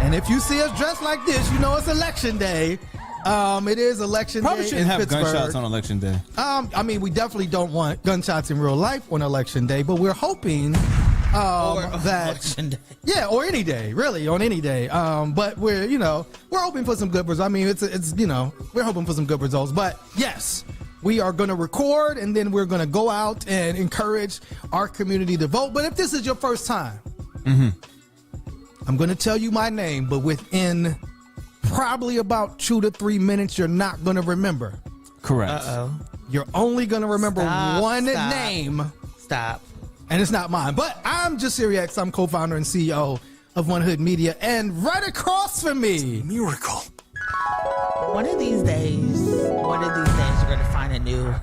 And if you see us dressed like this, you know it's election day. It is election Probably day shouldn't in have Pittsburgh. gunshots on election day. I mean, we definitely don't want gunshots in real life on election day, but we're hoping that election day. Yeah, or any day, really, on any day. But we're hoping for some good results. I mean, it's we're hoping for some good results. But yes, we are going to record, and then we're going to go out and encourage our community to vote. But if this is your first time, I'm going to tell you my name, but within probably about 2 to 3 minutes, you're not going to remember. Correct. Uh-oh. You're only going to remember one name. Stop. And it's not mine. But I'm Jasiri X. I'm co-founder and CEO of One Hood Media. And right across from me, Miracle. One of these days, you're going to find a new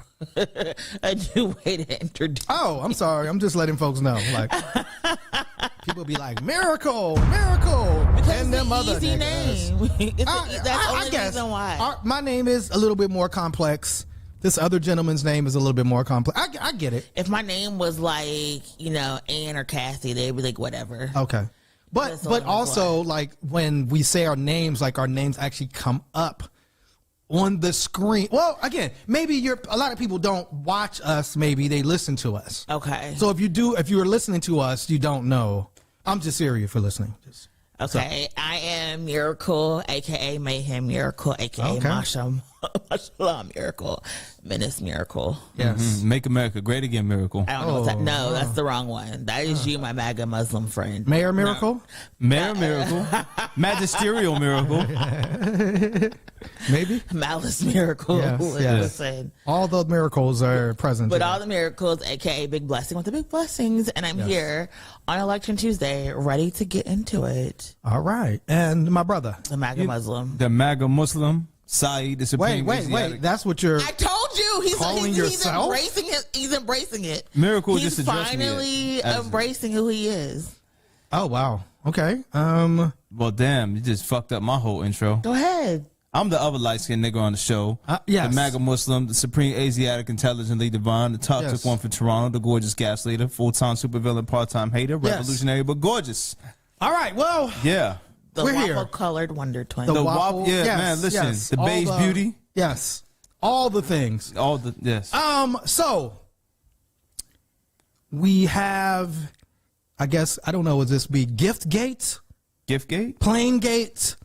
way to introduce. Oh, I'm sorry. I'm just letting folks know. Like, people be like, Miracle, Miracle. Because and them it's other an easy niggas. name. That's the only reason why. My name is a little bit more complex. This other gentleman's name is a little bit more complex. I get it. If my name was like, Ann or Cassie, they'd be like, whatever. Okay. But also, like, when we say our names, like, our names actually come up on the screen. Well, again, maybe a lot of people don't watch us. Maybe they listen to us. Okay. So if you're listening to us, you don't know. I'm just serious for listening. Okay. I am Miracle, a.k.a. Mayhem Miracle, a.k.a. Mashallah Miracle, Menace Miracle. Yes. Make America great again, Miracle. I don't know what's that. No, that's the wrong one. That is you, my MAGA Muslim friend. Mayor Miracle? Mayor Miracle. Magisterial Miracle. Maybe. Malice Miracle. Yes. Listen. All the miracles are present. But today. all the miracles, aka Big Blessing with the big blessings, and I'm here on Election Tuesday, ready to get into it. All right, and my brother, The MAGA Muslim. The MAGA Muslim, Saeed, the Supreme. Wait. That's what you're. I told you he's yourself? embracing it. He's embracing it. Miracle He's just addressed finally me as embracing who he is. Oh wow. Okay. Well, damn, you just fucked up my whole intro. Go ahead. I'm the other light-skinned nigga on the show. Yes. The MAGA Muslim, the Supreme Asiatic Intelligently Divine, the toxic one for Toronto, the gorgeous gas leader, full-time supervillain, part-time hater, revolutionary but gorgeous. All right. Well. Yeah. The We're waffle-colored Wonder Twin. The waffle. Yeah, man. Listen. The beige beauty. Yes. All the things. Yes. So we have. I guess I don't know. Would this be gift gates? Gift gate. Plane gates.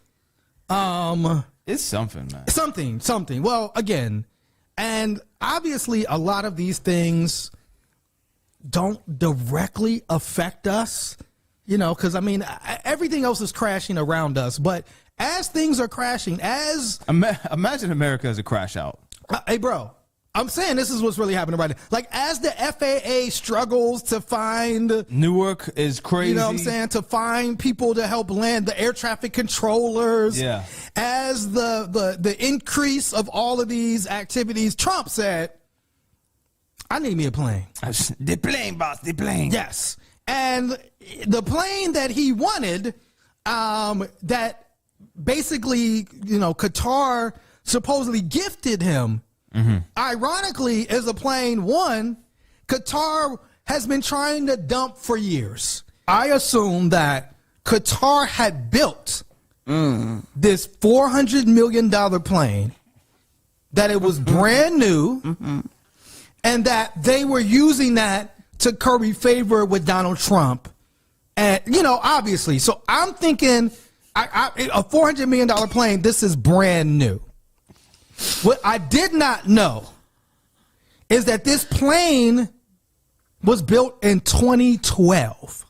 It's something, man. Something. Well, again, and obviously a lot of these things don't directly affect us, because I mean, everything else is crashing around us. But as things are crashing, Imagine America as a crash out. Hey, bro, I'm saying this is what's really happening right now. Like, as the FAA struggles to find Newark is crazy. You know what I'm saying? To find people to help land, the air traffic controllers. Yeah. As the increase of all of these activities, Trump said, I need me a plane. The plane, boss, the plane. Yes. And the plane that he wanted, that basically, Qatar supposedly gifted him, ironically, is a plane Qatar has been trying to dump for years. I assume that Qatar had built this $400 million plane, that it was brand new, and that they were using that to curry favor with Donald Trump. And, obviously. So I'm thinking a $400 million plane, this is brand new. What I did not know is that this plane was built in 2012.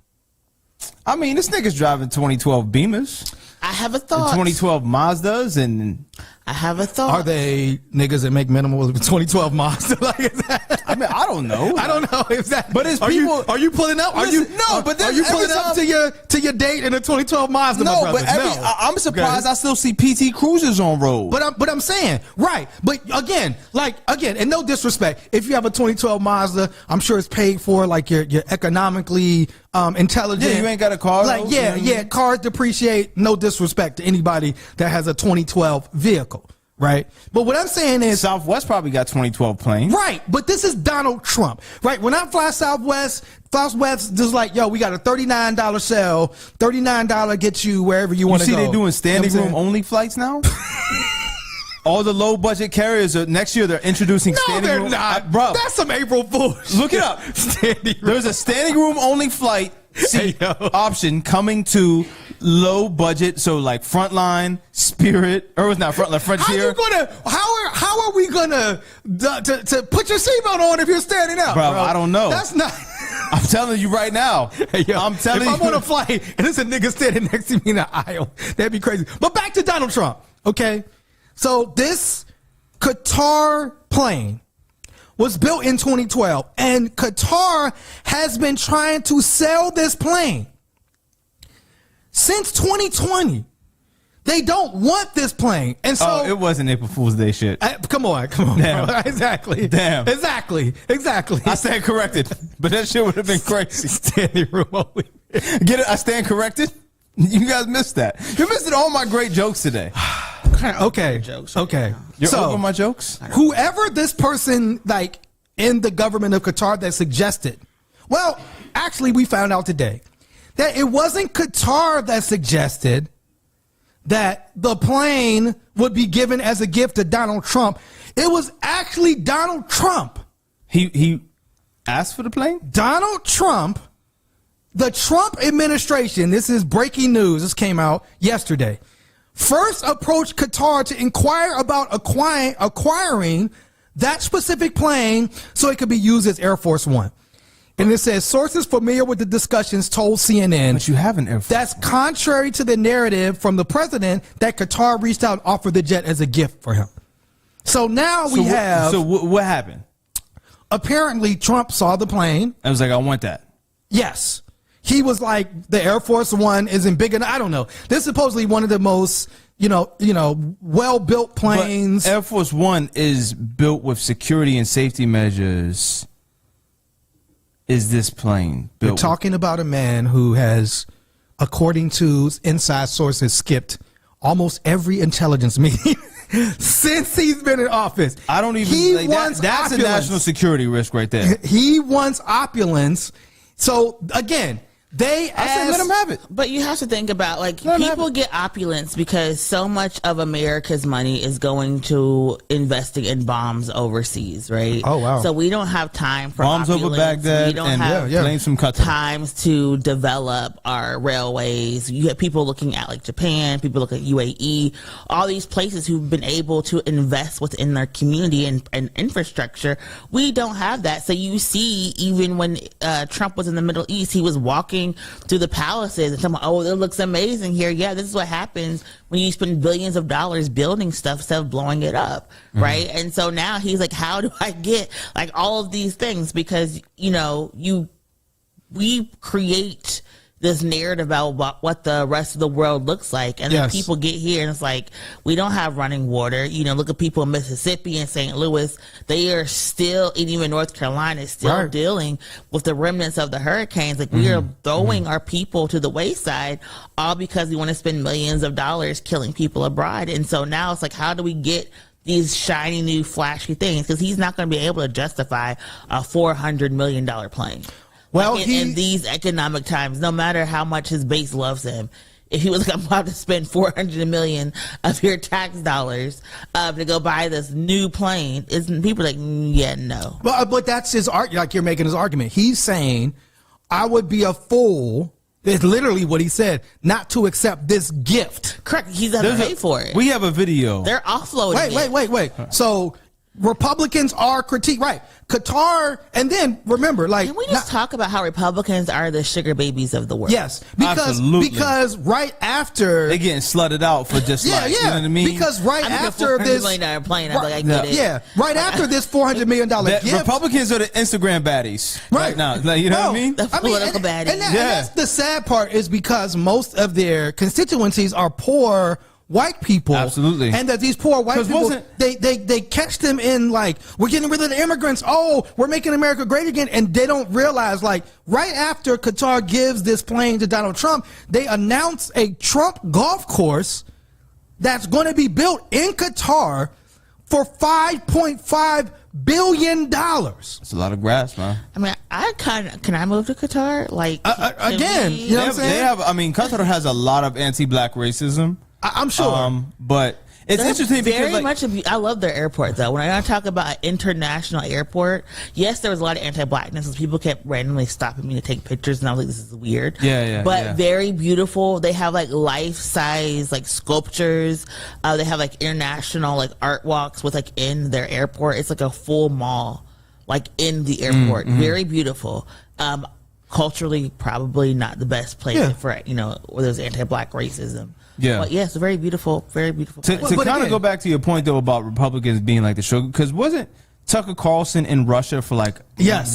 I mean, this nigga's driving 2012 Beamers. I have a thought. 2012 Mazdas, and I have a thought. Are they niggas that make minimal with 2012 Mazda? Like, is that? I mean, I don't know. I don't know if that. But it's are people. Are you pulling up? Listen, Are you pulling up to your date in a 2012 Mazda? No, my but brother? I'm surprised I still see PT Cruisers on road. But I'm saying, right. But again, and no disrespect, if you have a 2012 Mazda, I'm sure it's paid for, like you're economically intelligent. Yeah, you ain't got a car. Like, cars depreciate. No disrespect to anybody that has a 2012 vehicle. right? But what I'm saying is Southwest probably got 2012 planes. right, but this is Donald Trump, right? When I fly Southwest just like, yo, we got a $39 sale. $39 gets you wherever you want to go. You see they doing standing room only flights now? All the low budget carriers next year they're introducing standing room. No, they're not. Bro, that's some April Fool's. Look it up. There's a standing room only flight seat option coming to low budget, so like Frontline, Spirit, or it's not Frontline, Frontier. How are we gonna to put your seatbelt on if you're standing up, bro? I don't know. That's not. I'm telling you right now. I'm telling you. If I'm on a flight and there's a nigga standing next to me in the aisle, that'd be crazy. But back to Donald Trump, okay? So this Qatar plane was built in 2012, and Qatar has been trying to sell this plane since 2020. They don't want this plane, and so it wasn't April Fool's Day shit. Come on, damn. bro. Exactly. I stand corrected, but that shit would have been crazy. Standing room only. Get it? I stand corrected. You guys missed that. You missed all my great jokes today. Okay. Okay. You're over my jokes? Whoever this person, like, in the government of Qatar that suggested, well, actually, we found out today that it wasn't Qatar that suggested that the plane would be given as a gift to Donald Trump. It was actually Donald Trump. He asked for the plane? Donald Trump, the Trump administration, this is breaking news, this came out yesterday, first approached Qatar to inquire about acquiring that specific plane so it could be used as Air Force One. And it says sources familiar with the discussions told CNN. But you have an Air Force that's One. Contrary to the narrative from the president that Qatar reached out and offered the jet as a gift for him. So now what happened? Apparently Trump saw the plane. I was like, I want that. Yes. He was like, the Air Force One isn't big enough. I don't know. This is supposedly one of the most, well-built planes. But Air Force One is built with security and safety measures. Is this plane built? We're talking about a man who has, according to inside sources, skipped almost every intelligence meeting since he's been in office. I don't even that's opulence. A national security risk right there. He wants opulence. So again, I said, let him have it. But you have to think about, like, people get opulence because so much of America's money is going to investing in bombs overseas, right? Oh, wow. So we don't have time for bombs opulence. over Baghdad. We don't have planes from Qatar. times to develop our railways. You have people looking at, like, Japan, people look at UAE, all these places who've been able to invest within their community and infrastructure. We don't have that. So you see, even when Trump was in the Middle East, he was walking through the palaces and talking about, oh, it looks amazing here. Yeah, this is what happens when you spend billions of dollars building stuff instead of blowing it up, right? And so now he's like, how do I get like all of these things? Because we create this narrative about what the rest of the world looks like, and then people get here and it's like, we don't have running water. Look at people in Mississippi and St. Louis. They are still, and even North Carolina is still dealing with the remnants of the hurricanes. Like, we are throwing our people to the wayside, all because we want to spend millions of dollars killing people abroad. And so now it's like, how do we get these shiny new flashy things? Because he's not going to be able to justify a $400 million plane. Well, like in these economic times, no matter how much his base loves him, if he was like, I'm about to spend $400 million of your tax dollars to go buy this new plane, people are like, yeah, no. But that's his argument. Like, you're making his argument. He's saying, I would be a fool. That's literally what he said, not to accept this gift. Correct. He's going to pay for it. We have a video. They're offloading Wait. So Republicans are critiqued, right? Qatar, and then remember, like, can we just talk about how Republicans are the sugar babies of the world? Yes, because right after they're getting slutted out for just you know what I mean? Because right after this plane, I get it. Right after this $400 million gift, Republicans are the Instagram baddies right now. Like, you know what I mean? The political baddies. And that's the sad part, is because most of their constituencies are poor white people. Absolutely. And that these poor white people, they catch them in, like, we're getting rid of the immigrants. Oh, we're making America great again. And they don't realize, like, right after Qatar gives this plane to Donald Trump, they announce a Trump golf course that's going to be built in Qatar for $5.5 billion. It's a lot of grass, man. I mean, can I move to Qatar? Like, again, you know what I'm saying? I mean, Qatar has a lot of anti-black racism. I'm sure. But it's interesting because I love their airport though. When I talk about an international airport, yes, there was a lot of anti-blackness and people kept randomly stopping me to take pictures, and I was like, this is weird. But very beautiful. They have like life-size like sculptures. They have like international like art walks with like in their airport. It's like a full mall, like in the airport. Very beautiful. Culturally, probably not the best place for where there's anti-black racism. Yeah, but yes, very beautiful place. To kind of go back to your point though about Republicans being like the sugar, because wasn't Tucker Carlson in Russia for like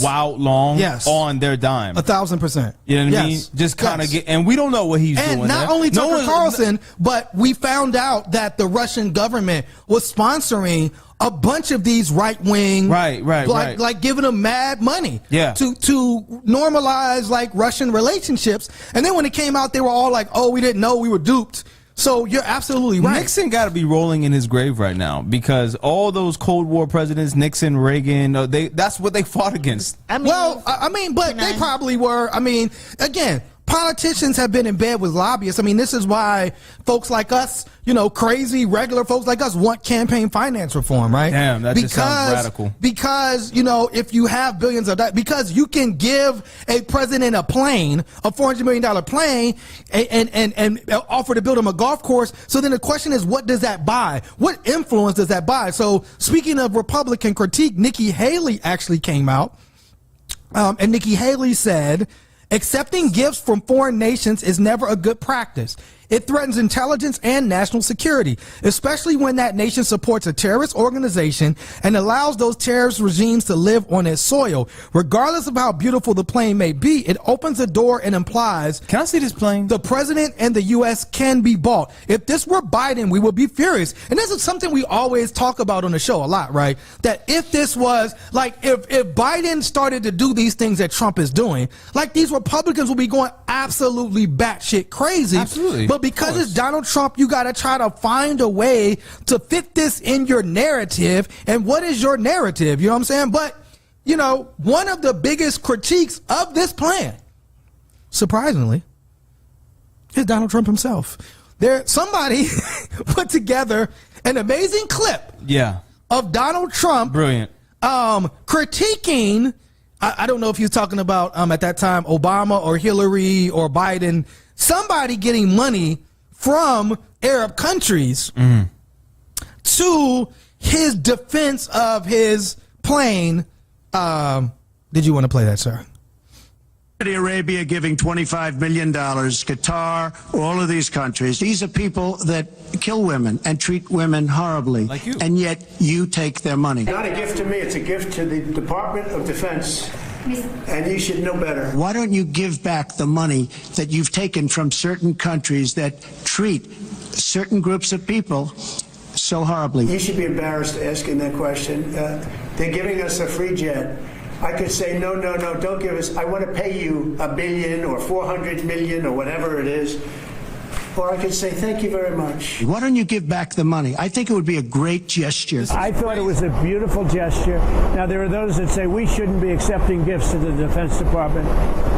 wild long on their dime? 1,000%. You know what I mean? Just kind of and we don't know what he's doing. And not only Tucker Carlson, but we found out that the Russian government was sponsoring a bunch of these right-wing, like giving them mad money to normalize like Russian relationships. And then when it came out, they were all like, oh, we didn't know, we were duped. So you're absolutely right. Nixon got to be rolling in his grave right now because all those Cold War presidents, Nixon, Reagan, that's what they fought against. But they probably were. I mean, again, politicians have been in bed with lobbyists. I mean, this is why folks like us, crazy, regular folks like us want campaign finance reform, right? Damn, that just sounds radical. Because, if you have billions of dollars, because you can give a president a plane, a $400 million plane, and offer to build him a golf course. So then the question is, what does that buy? What influence does that buy? So speaking of Republican critique, Nikki Haley actually came out, and Nikki Haley said, accepting gifts from foreign nations is never a good practice. It threatens intelligence and national security, especially when that nation supports a terrorist organization and allows those terrorist regimes to live on its soil. Regardless of how beautiful the plane may be, it opens the door and implies, can I see this plane? The president and the U.S. can be bought. If this were Biden, we would be furious. And this is something we always talk about on the show a lot, right? That if this was, like, if Biden started to do these things that Trump is doing, like, these Republicans will be going absolutely batshit crazy. Absolutely. But because it's Donald Trump, you got to try to find a way to fit this in your narrative. And what is your narrative? You know what I'm saying? But, one of the biggest critiques of this plan, surprisingly, is Donald Trump himself. Somebody put together an amazing clip of Donald Trump critiquing, I don't know if he was talking about at that time Obama or Hillary or Biden, somebody getting money from Arab countries to his defense of his plane. Did you want to play that, sir? Saudi Arabia giving $25 million, Qatar, all of these countries. These are people that kill women and treat women horribly. Like you. And yet you take their money. Not a gift to me, it's a gift to the Department of Defense. And you should know better. Why don't you give back the money that you've taken from certain countries that treat certain groups of people so horribly? You should be embarrassed asking that question. They're giving us a free jet. I could say, no, don't give us. I want to pay you $1 billion or $400 million or whatever it is. Or I could say, thank you very much. Why don't you give back the money? I think it would be a great gesture. I thought it was a beautiful gesture. Now, there are those that say we shouldn't be accepting gifts to the Defense Department.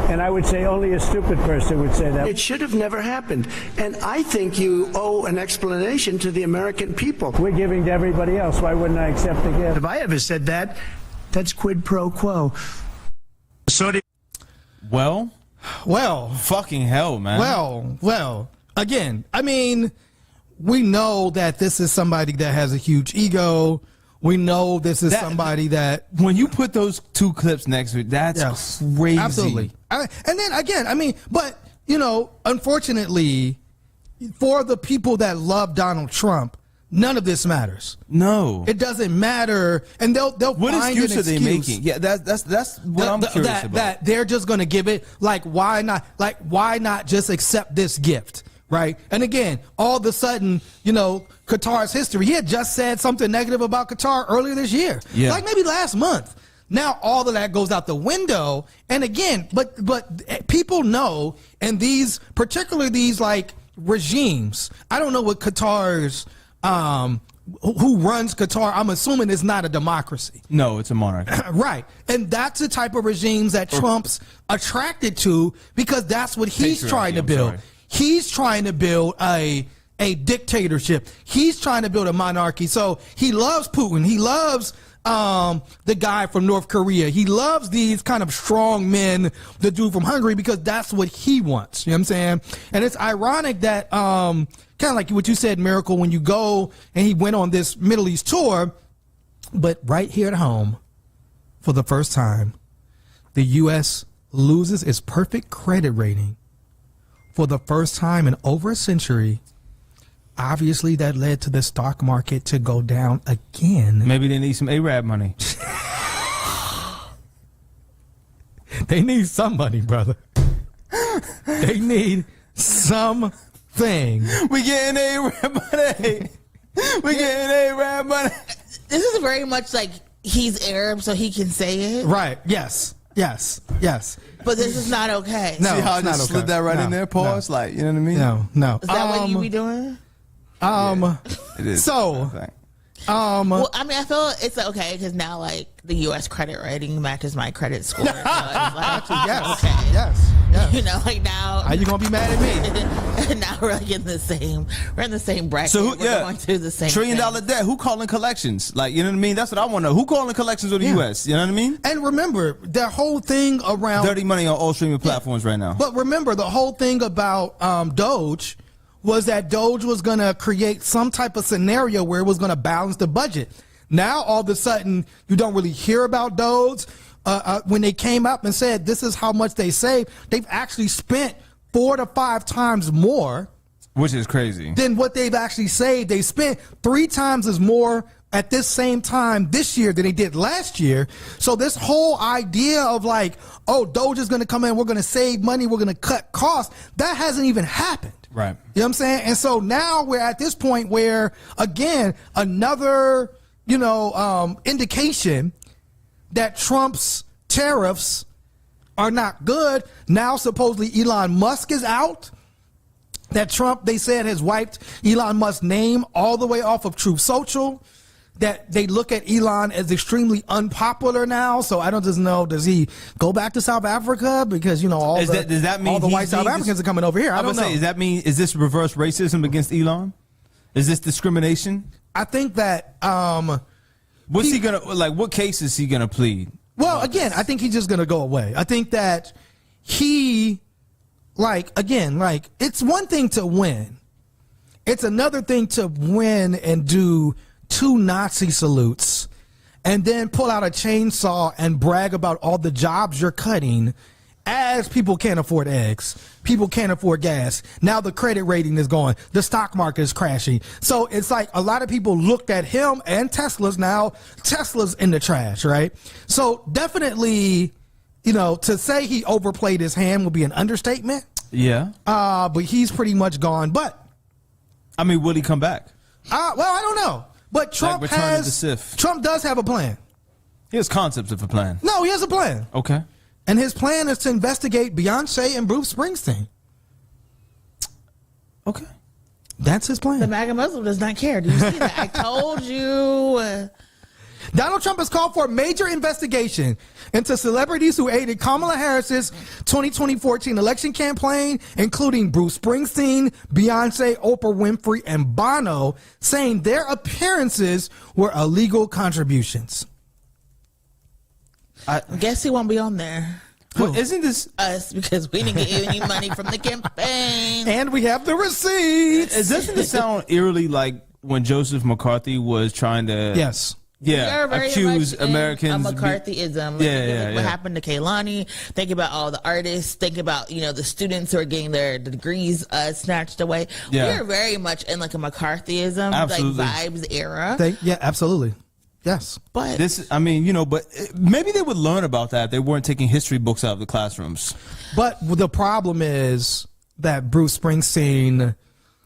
And I would say only a stupid person would say that. It should have never happened. And I think you owe an explanation to the American people. We're giving to everybody else. Why wouldn't I accept a gift? If I ever said that, that's quid pro quo. Well, fucking hell, man. Well. Again, I mean, we know that this is somebody that has a huge ego. We know this is somebody that... When you put those two clips next to it, that's crazy. Absolutely. And then, again, I mean, but, unfortunately, for the people that love Donald Trump, none of this matters. No. It doesn't matter. And they'll what find excuse an are they making? Yeah, that's what I'm curious about. That they're just going to give it, why not just accept this gift? Right. And again, all of a sudden, Qatar's history. He had just said something negative about Qatar earlier this year. Yeah. Like maybe last month. Now all of that goes out the window. And again, but people know, and particularly these regimes. I don't know what Qatar's who runs Qatar. I'm assuming it's not a democracy. No, it's a monarchy. Right. And that's the type of regimes that Trump's attracted to, because that's what he's trying to build. He's trying to build a dictatorship. He's trying to build a monarchy. So he loves Putin. He loves the guy from North Korea. He loves these kind of strong men, the dude from Hungary, because that's what he wants. You know what I'm saying? And it's ironic that kind of like what you said, Miracle, when you go, and he went on this Middle East tour, but right here at home, for the first time, the U.S. loses its perfect credit rating for the first time in over a century. Obviously, that led to the stock market to go down again. Maybe they need some Arab money. They need some money, brother. They need something. We getting Arab money. We getting Arab money. This is very much like he's Arab, so he can say it. Right. Yes. Yes. Yes. But this is not okay. No, see how I it's not just slid okay. that right No, in there? Pause. no. Like, you know what I mean? No. Is that what you be doing? It is. So, Well, I mean, I feel it's okay because now, like, the U.S. credit rating matches my credit score. So it's like, yes. okay. Yes. You know, like now. How you gonna be mad at me? Now we're like in the same bracket. So we're going through the same $1 trillion thing. debt. Who calling collections? Like, you know what I mean? That's what I want to know. Who calling collections with the U.S.? You know what I mean? And remember, the whole thing around Dirty money on all streaming platforms right now. But remember, the whole thing about Doge was that Doge was going to create some type of scenario where it was going to balance the budget. Now, all of a sudden, you don't really hear about Doge. When they came up and said this is how much they saved, they've actually spent 4 to 5 times more. Which is crazy. Than what they've actually saved. They spent 3 times as more at this same time this year than they did last year. So this whole idea of like, oh, Doge is going to come in, we're going to save money, we're going to cut costs, that hasn't even happened. Right. You know what I'm saying? And so now we're at this point where, again, another, indication that Trump's tariffs are not good. Now supposedly Elon Musk is out. That Trump, they said, has wiped Elon Musk's name all the way off of Truth Social. That they look at Elon as extremely unpopular now. So I don't just know, does he go back to South Africa? Because, does that mean all the white South Africans are coming over here? I don't know. Is this reverse racism against Elon? Is this discrimination? I think that, what's he gonna, like, what case is he gonna plead? Well, again, I think he's just gonna go away. I think that he, it's one thing to win. It's another thing to win and do 2 Nazi salutes and then pull out a chainsaw and brag about all the jobs you're cutting as people can't afford eggs. People can't afford gas. Now the credit rating is going. The stock market is crashing. So it's like a lot of people looked at him and Tesla's. Now Tesla's in the trash, right? So definitely, to say he overplayed his hand would be an understatement. Yeah. But he's pretty much gone. But I mean, will he come back? Well, I don't know. But Trump Trump does have a plan. He has concepts of a plan. No, he has a plan. Okay. And his plan is to investigate Beyonce and Bruce Springsteen. Okay. That's his plan. The MAGA Muslim does not care. Do you see that? I told you. Donald Trump has called for a major investigation into celebrities who aided Kamala Harris's 2014 election campaign, including Bruce Springsteen, Beyonce, Oprah Winfrey, and Bono, saying their appearances were illegal contributions. I guess he won't be on there. Well, isn't this us, because we didn't get any money from the campaign, and we have the receipts? Doesn't this sound eerily like when Joseph McCarthy was trying to? Yes. Yeah, accuse Americans. McCarthyism. What happened to Kehlani? Think about all the artists. Think about, the students who are getting their degrees snatched away. Yeah. We're very much in like a McCarthyism, absolutely. like vibes era. Yeah, absolutely. Yes. But but maybe they would learn about that. They weren't taking history books out of the classrooms. But the problem is that Bruce Springsteen,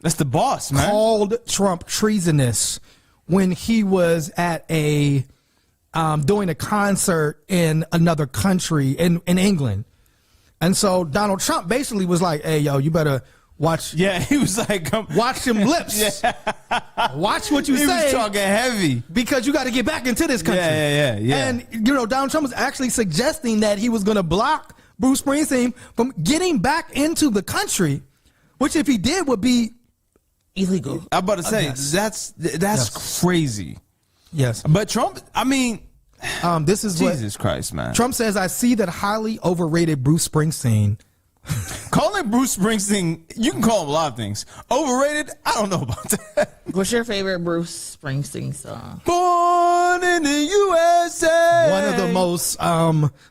that's the boss, man, called Trump treasonous when he was at doing a concert in another country in England. And so Donald Trump basically was like, hey, yo, you better Watch. Yeah, he was like, Watch them lips. Watch what you say. He was talking heavy. Because you got to get back into this country. Yeah. And, Donald Trump was actually suggesting that he was going to block Bruce Springsteen from getting back into the country, which if he did would be illegal. I'm about to say, that's crazy. Yes. But Trump, I mean, this is Jesus Christ, man. Trump says, I see that highly overrated Bruce Springsteen. Calling Bruce Springsteen, you can call him a lot of things. Overrated, I don't know about that. What's your favorite Bruce Springsteen song? Born in the USA. One of the most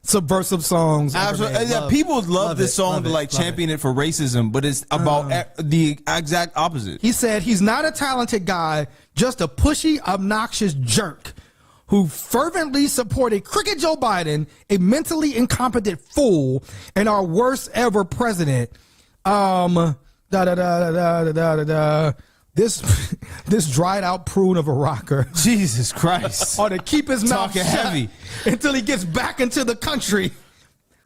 subversive songs. Absolutely. Yeah, people love this song to champion it for racism, but it's about the exact opposite. He said he's not a talented guy, just a pushy, obnoxious jerk who fervently supported Cricket Joe Biden, a mentally incompetent fool, and our worst ever president. This dried out prune of a rocker. Jesus Christ. Or to keep his mouth talking heavy until he gets back into the country.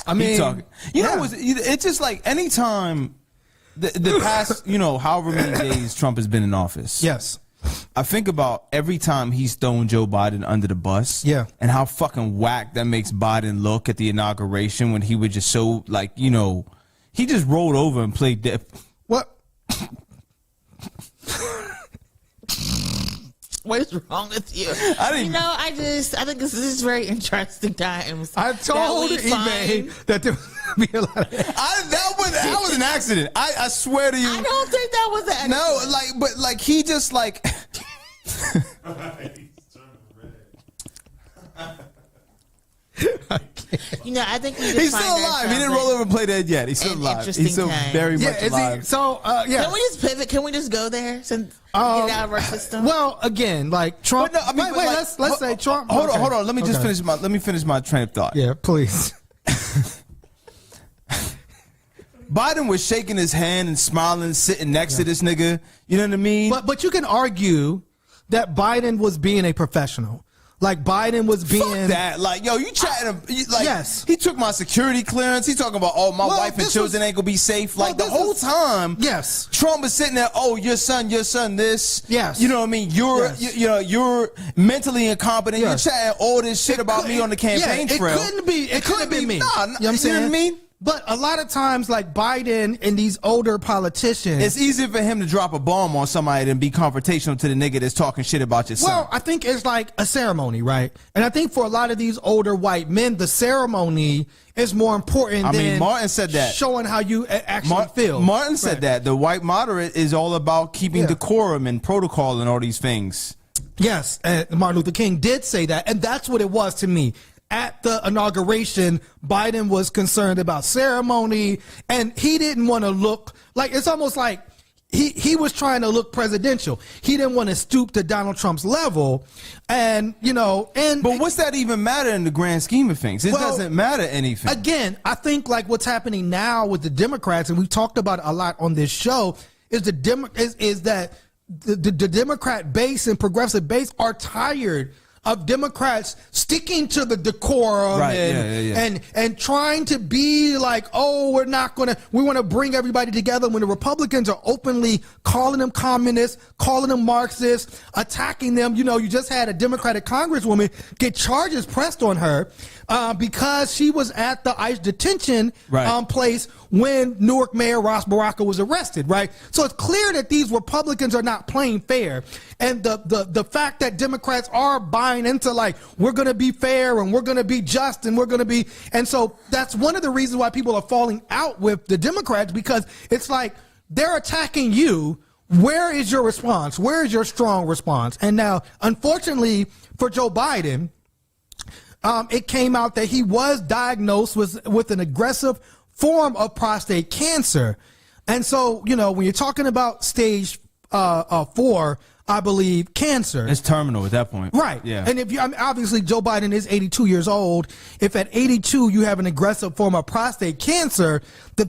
I mean, know, it's just like anytime the past, however many days Trump has been in office. Yes. I think about every time he's thrown Joe Biden under the bus. Yeah. And how fucking whack that makes Biden look at the inauguration when he was just so he just rolled over and played dead. What? What is wrong with you? I think this is very interesting times. I told eBay that there would be a lot of that was an accident. I swear to you. I don't think that was an accident. No, but he just I think he's still alive. He didn't roll over and play dead yet. He's still alive. He's still very much alive. Can we just pivot? Can we just go there since get out of our system? Well, again, Trump. No, let's say Trump. Hold on. Let me just finish my train of thought. Yeah, please. Biden was shaking his hand and smiling, sitting next to this nigga. You know what I mean? But you can argue that Biden was being a professional. Biden was being... Fuck that. You chatting... yes. He took my security clearance. He's talking about, my wife and children ain't gonna be safe. The whole time... Yes. Trump was sitting there, your son, this. Yes. You know what I mean? You're mentally incompetent. Yes. You're chatting all this shit about me on the campaign trail. It couldn't be me. Nah, you know what I'm saying? You know what I mean? But a lot of times, Biden and these older politicians... It's easier for him to drop a bomb on somebody than be confrontational to the nigga that's talking shit about your son. Well, I think it's like a ceremony, right? And I think for a lot of these older white men, the ceremony is more important than Martin said that. Showing how you actually feel. Martin said that. The white moderate is all about keeping decorum and protocol and all these things. Yes, Martin Luther King did say that, and that's what it was to me. At the inauguration, Biden was concerned about ceremony, and he didn't want to look it's almost like he was trying to look presidential. He didn't want to stoop to Donald Trump's level, but what's that even matter in the grand scheme of things? It doesn't matter anything. Again, I think what's happening now with the Democrats, and we talked about it a lot on this show, is that the Democrat base and progressive base are tired of Democrats sticking to the decorum and trying to be we want to bring everybody together, when the Republicans are openly calling them communists, calling them Marxists, attacking them. You just had a Democratic congresswoman get charges pressed on her because she was at the ICE detention place when Newark Mayor Ross Baraka was arrested, right? So it's clear that these Republicans are not playing fair. And the fact that Democrats are buying into we're going to be fair and we're going to be just and we're going to be, and so that's one of the reasons why people are falling out with the Democrats, because it's they're attacking you. Where is your response? Where is your strong response? And now, unfortunately for Joe Biden, it came out that he was diagnosed with an aggressive form of prostate cancer. And so, when you're talking about stage 4, I believe, cancer. It's terminal at that point. Right. Yeah. And obviously Joe Biden is 82 years old. If at 82 you have an aggressive form of prostate cancer, the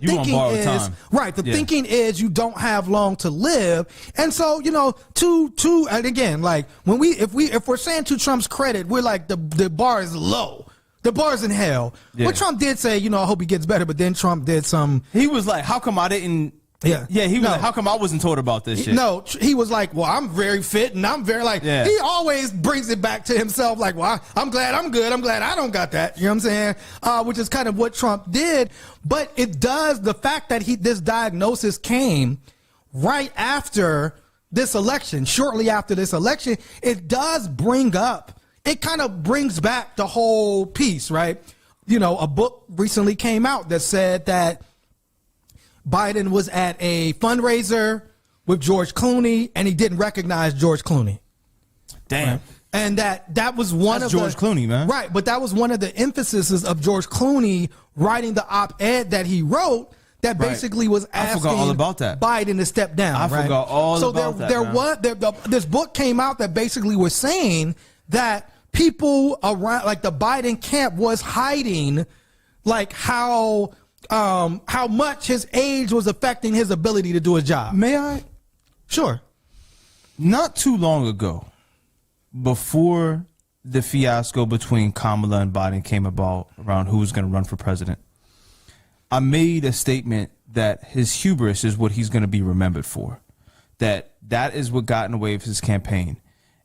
thinking is you don't have long to live. And so, and again, if we're saying to Trump's credit, we're the bar is low. The bar's in hell. Yeah. What Trump did say, I hope he gets better, but then Trump did some... He was how come I didn't Yeah. Yeah, he was like, how come I wasn't told about this shit? No, he was like, well, I'm very fit and I'm very like, he always brings it back to himself like, well, I'm glad I'm good. I'm glad I don't got that. You know what I'm saying? Which is kind of what Trump did. But it does, the fact that this diagnosis came right after this election, shortly after this election, it does bring up, it kind of brings back the whole piece, right? You know, a book recently came out that said that Biden was at a fundraiser with George Clooney and he didn't recognize George Clooney. Damn. Right? And that was one of George Clooney, man. Right, but that was one of the emphases of George Clooney writing the op-ed that he wrote that basically was asking all about that. Biden to step down. I forgot all about that. This book came out that basically was saying that people around, like the Biden camp, was hiding like how much his age was affecting his ability to do his job. May I? Sure. Not too long ago, before the fiasco between Kamala and Biden came about around who was going to run for president, I made a statement that his hubris is what he's going to be remembered for. That is what got in the way of his campaign.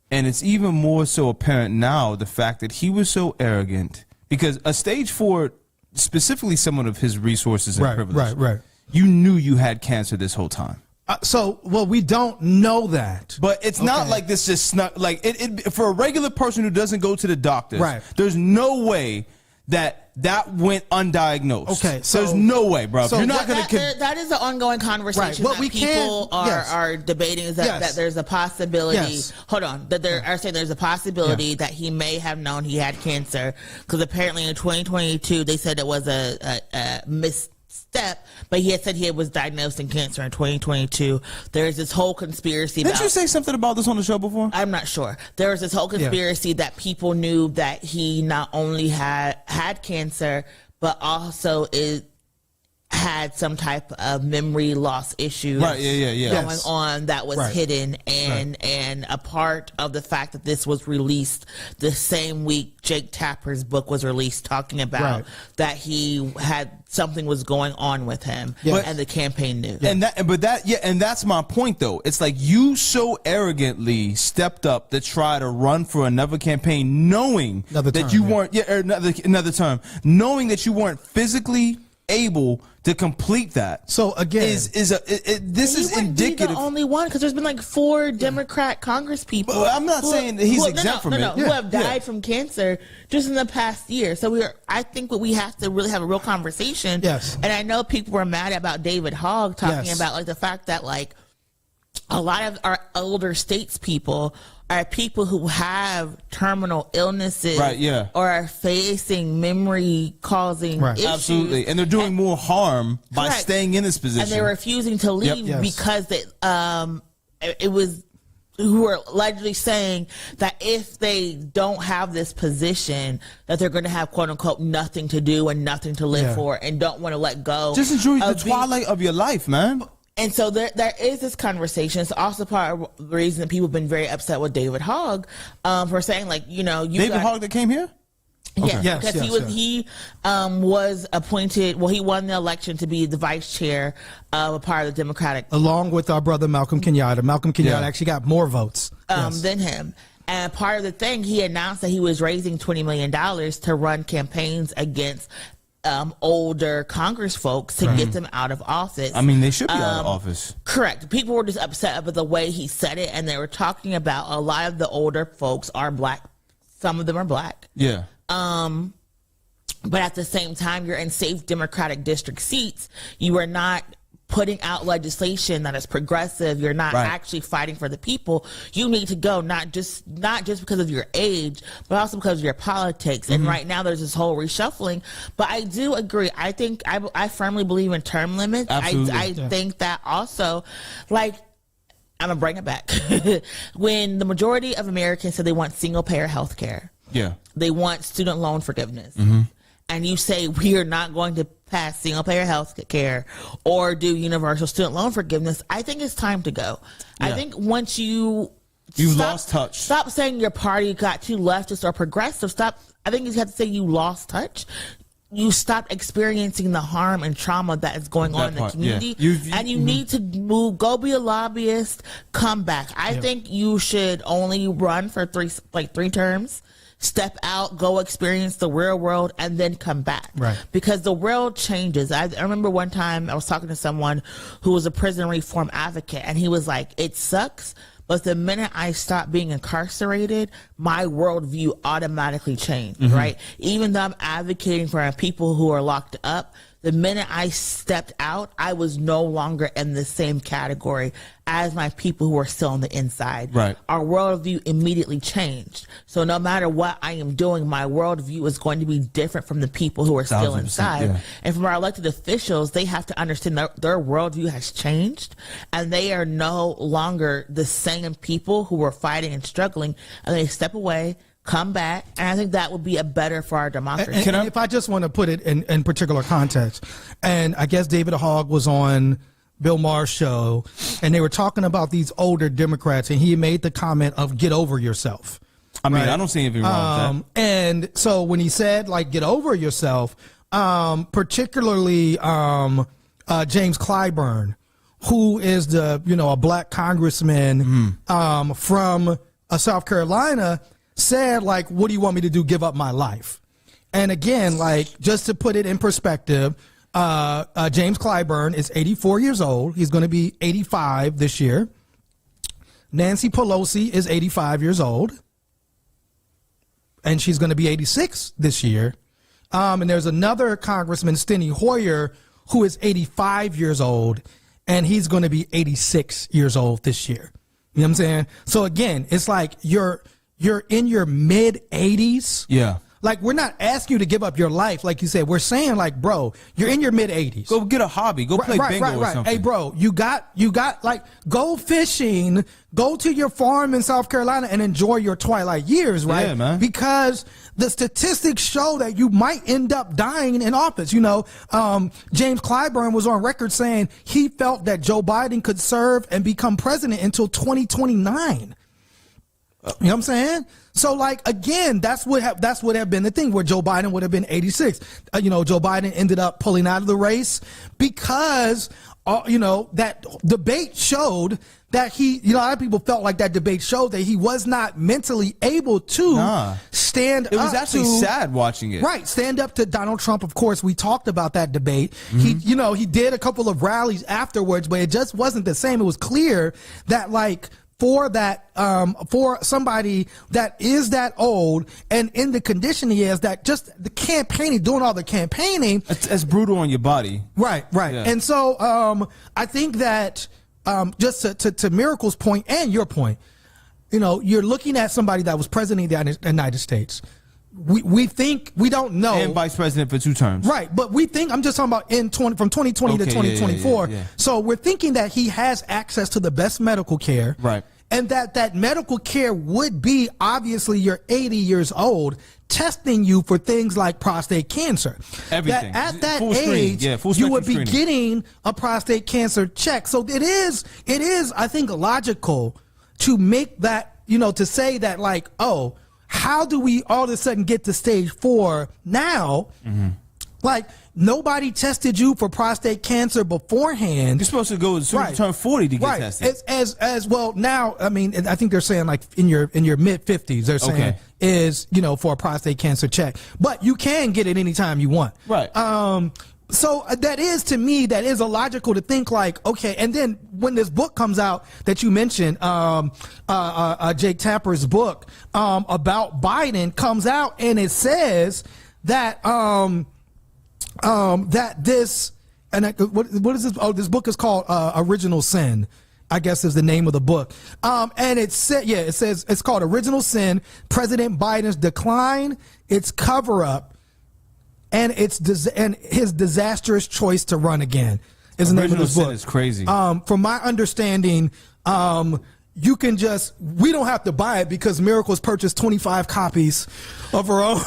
And it's even more so apparent now, the fact that he was so arrogant, because a stage 4, specifically someone of his resources and privilege, you knew you had cancer this whole time. Well, we don't know that. But it's not like this just snuck, like it for a regular person who doesn't go to the doctors, there's no way that went undiagnosed. Okay, so there's no way, bro. So you're not going to. That is an ongoing conversation that people are debating. Is that there's a possibility? Hold on, that there are saying there's a possibility that he may have known he had cancer, because apparently in 2022 they said it was a misstep, but he had said he was diagnosed in cancer in 2022. There's this whole conspiracy. Didn't you say something about this on the show before? I'm not sure. There was this whole conspiracy that people knew that he not only had cancer, but also had some type of memory loss issue going on that was hidden, and a part of the fact that this was released the same week Jake Tapper's book was released, talking about that he had something was going on with him, and the campaign knew. And that's my point though. It's like you so arrogantly stepped up to try to run for another campain, knowing that you weren't another term, knowing that you weren't physically able to complete that. So again, this is indicative. Be the only one, because there's been like 4 Democrat Congress people. But I'm not saying that he's exempt from it. Who have died from cancer just in the past year. So I think we have to really have a real conversation. Yes. And I know people were mad about David Hogg talking about like the fact that like a lot of our elder statespeople are people who have terminal illnesses, or are facing memory-causing issues. Absolutely, and they're doing more harm by staying in this position. And they're refusing to leave because it was who are allegedly saying that if they don't have this position, that they're going to have "quote unquote" nothing to do and nothing to live for, and don't want to let go. Just enjoy the twilight of your life, man. And so there is this conversation. It's also part of the reason that people have been very upset with David Hogg for saying, like, David Hogg that came here? Yes, because he was appointed. Well, he won the election to be the vice chair of a part of the Democratic, along with our brother Malcolm Kenyatta. Malcolm Kenyatta actually got more votes than him. And part of the thing, he announced that he was raising $20 million to run campaigns against older Congress folks to get them out of office. I mean, they should be out of office. Correct. People were just upset about the way he said it, and they were talking about a lot of the older folks are black. Some of them are black. Yeah. But at the same time, you're in safe Democratic district seats. You are not putting out legislation that is progressive. You're not actually fighting for the people. You need to go, not just because of your age, but also because of your politics. And right now there's this whole reshuffling. But I do agree. I think I firmly believe in term limits. I think that also, like, I'm gonna bring it back. When the majority of Americans said they want single payer health care, they want student loan forgiveness, and you say we are not going to pass single payer health care or do universal student loan forgiveness, I think it's time to go. I think once you've lost touch. Stop saying your party got too leftist or progressive. I think you have to say you lost touch. you stop experiencing the harm and trauma that is going on in the community, and you need to go be a lobbyist, come back. I think you should only run for 3 terms, step out, go experience the real world, and then come back. Right. Because the world changes. I remember one time I was talking to someone who was a prison reform advocate, and he was like, it sucks, but the minute I stopped being incarcerated, my worldview automatically changed, right? Even though I'm advocating for people who are locked up, the minute I stepped out, I was no longer in the same category as my people who are still on the inside. Right. Our worldview immediately changed. So no matter what I am doing, my worldview is going to be different from the people who are still inside. Yeah. And from our elected officials, they have to understand that their worldview has changed, and they are no longer the same people who were fighting and struggling, and they step away, come back, and I think that would be a better for our democracy. And if I just want to put it in particular context, and I guess David Hogg was on Bill Maher's show, and they were talking about these older Democrats, and he made the comment of "get over yourself." I mean, I don't see anything wrong with that. And so when he said like "get over yourself," particularly James Clyburn, who is a black congressman from South Carolina, said like, what do you want me to do? Give up my life? And again, like, just to put it in perspective, James Clyburn is 84 years old. He's going to be 85 this year. Nancy Pelosi is 85 years old, and she's going to be 86 this year. And there's another Congressman, Steny Hoyer, who is 85 years old, and he's going to be 86 years old this year. You know what I'm saying? So again, it's like you're in your mid 80s. Yeah. Like, we're not asking you to give up your life, like you said. We're saying, like, bro, you're in your mid 80s. Go get a hobby. Go play bingo or something. Hey, bro, you got like, go fishing, go to your farm in South Carolina and enjoy your twilight years, right? Yeah, man. Because the statistics show that you might end up dying in office. James Clyburn was on record saying he felt that Joe Biden could serve and become president until 2029. You know what I'm saying? So, like, again, that's what have been the thing, where Joe Biden would have been 86. Joe Biden ended up pulling out of the race because, that debate showed that a lot of people felt like that debate showed that he was not mentally able to stand up. It was actually sad watching it. Right. Stand up to Donald Trump. Of course, we talked about that debate. He did a couple of rallies afterwards, but it just wasn't the same. It was clear that, like, for somebody that is that old and in the condition he is, that just the campaigning, doing all the campaigning, it's brutal on your body. Right. Yeah. And so I think that just to Miracle's point and your point, you're looking at somebody that was president of the United States. We think, we don't know, and vice president for 2 terms, right? But we think, I'm just talking about from 2020 to 2024. Yeah. So we're thinking that he has access to the best medical care, right? And that medical care would be, obviously, you're 80 years old, testing you for things like prostate cancer. Everything. That at that full age, you would be screening. getting a prostate cancer check. So it is, I think, logical to make that, to say that, like, oh, how do we all of a sudden get to stage 4 now? Like, nobody tested you for prostate cancer beforehand. You're supposed to go as soon as you turn 40 to get tested. As well now, I mean, I think they're saying like in your mid 50s, they're saying is, for a prostate cancer check. But you can get it anytime you want. Right. So that is, to me, that is illogical to think like, okay, and then when this book comes out that you mentioned, Jake Tapper's book about Biden comes out, and it says that that this, and what is this? Oh, this book is called Original Sin, I guess is the name of the book. And it says it's called Original Sin: President Biden's Decline, Its Cover-Up, and his disastrous choice to run again. Is the name of this book. Sin is crazy. From my understanding, you can we don't have to buy it because Miracle's purchased 25 copies of her own.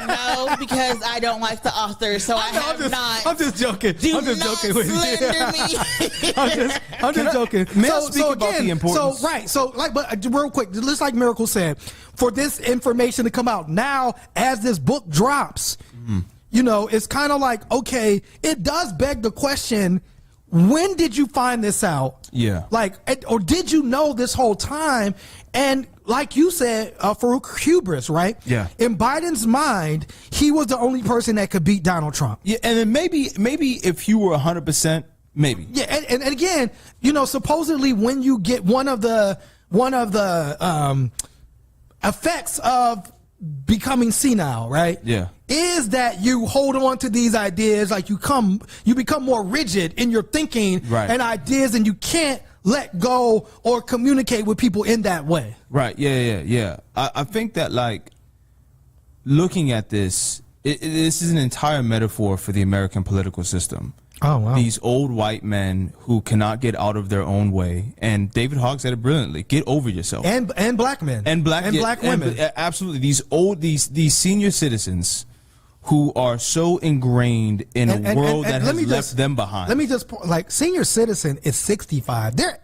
No, because I don't like the author, so I'm just joking. I'm just joking with you. I'm just joking. May I speak about the importance? But real quick, just like Miracle said, for this information to come out now, as this book drops, you know, it's kind of like, okay, it does beg the question, when did you find this out? Yeah. Like, or did you know this whole time? And like you said, Farouk, hubris, right? Yeah. In Biden's mind, he was the only person that could beat Donald Trump. Yeah, and then maybe if you were 100%, maybe. Yeah, and again, you know, supposedly when you get one of the effects of becoming senile, right? Yeah. Is that you hold on to these ideas, like you become more rigid in your thinking and ideas, and you can't let go or communicate with people in that way. Right. Yeah. I think that, like, looking at this, this is an entire metaphor for the American political system. Oh, wow. These old white men who cannot get out of their own way, and David Hogg said it brilliantly: get over yourself. And black men and black women. Absolutely, these senior citizens who are so ingrained in a world that has left them behind. Let me just, like, senior citizen is 65. They're